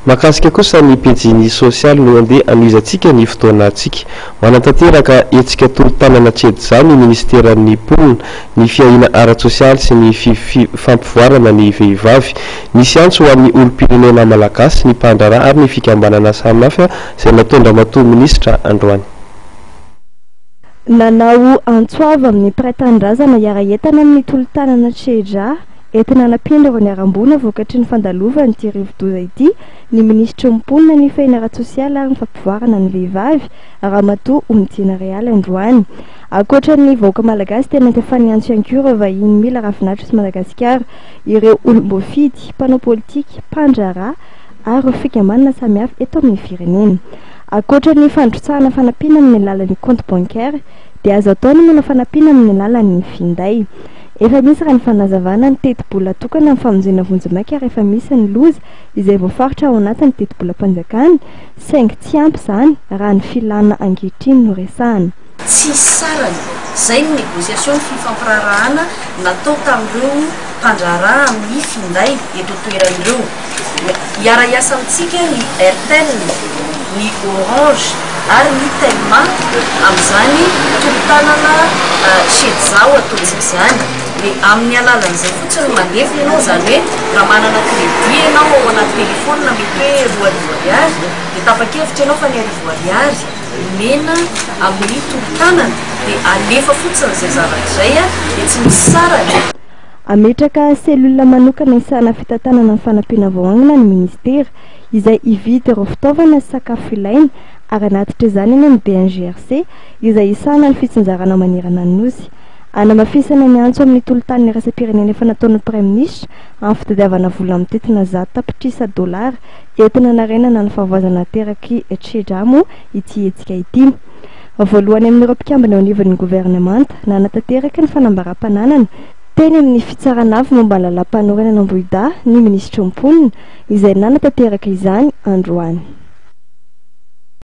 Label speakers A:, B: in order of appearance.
A: Mahakasika kosa ny pejiny sosialy no andeha anoizantsika ny fotoana antsika. Manatanteraka etsika tolo-tanana tsedy izany ny ministeran'ny mponina ny fiaina ara-tsosialy sy ny fampivoarana ny vehivavy. Nisy antso ho amin'ny olom-pirenena malagasy ny mpandraharaha ary ny fikambanana samihafa izay natondra matoa minisitra androany.
B: Nanao antsoava amin'ny mpiray-tanindrazana hiara-entana amin'ny tolo-tanana Tsedra entina nampindra ny arambona vokatry ny fandalovany ity rivo-doza ity ny ministra mponina ny fiaina ara-tsosialy ary ny fampivoarana ny vehivavy Ramatoa Oumdiana Réal androany. Ankoatra ny vahoaka malagasy tena tefa niantso ihany koa ireo vahiny mila ravinahitra sy Madagasikara, ireo olom-boafidy, mpanao politika, mpandraharaha ary ireo fikambanana samihafa eto amin'ny firenena. Ankoatra ny fandrotsahana fanampiana amin'ny alalan'ny compte bancaire dia azo atao ny manao fanampiana amin'ny alalan'ny finday. Efa misy raha ny fanazavana ny teti-bola tokana amin'ny famonjena vonjy-maika rehefa misy ny loza izay voafaritra ao anatin'ny teti-bola-panjakana, saingy tsy ampy izany raha ny filana ankehitriny no resahana.
C: Tsy sarany izay ny négociation fifampirarahana natao tamin'ireo mpandraharaha amin'ny finday eto toeran'ireo. Hiara-iasa amintsika ny Airtel, ny Orange ary ny Telma amin'izany tolo-tanana Shedzao ataontsika izany. Amin'ny alalan'izay fotsiny mandefa ianao zany hoe raha manana crédit ianao ao anaty telefônina mety hoe 1000 ariary dia tapa-kevitra ianao fa ny 1000 ariary mena amin'ny tolo-tanana dia alefa fotsiny izay zavatra izay dia tsy misy sarany.
B: Ametraka selula manokana isana fitantanana ny fanampiana voanina ny ministera izay hividy ireo fitaovana sy sakafo ilaina ary anatitra izany eny amin'ny BNGRC izay isana ny fitsinjarana manerana ny nosy. Anamafisana ny antso amin'ny tolo-tanana iraisam-pirenena efa nataon'ny Praiministra amin'ny fitadiavana vola amin'ny tetina $100 entina narenana ny fahavoazana teraky Tsedra moa ity hetsika ity. Voalohany amin'ireo mpikambana ao anivon'ny gouvernemanta nanatanteraka ny fanambaram-pananana teny amin'ny fitsarana avy momba ny lalam-panorenana Ambohidahy ny ministra mponina izay nanatanteraka izany androany.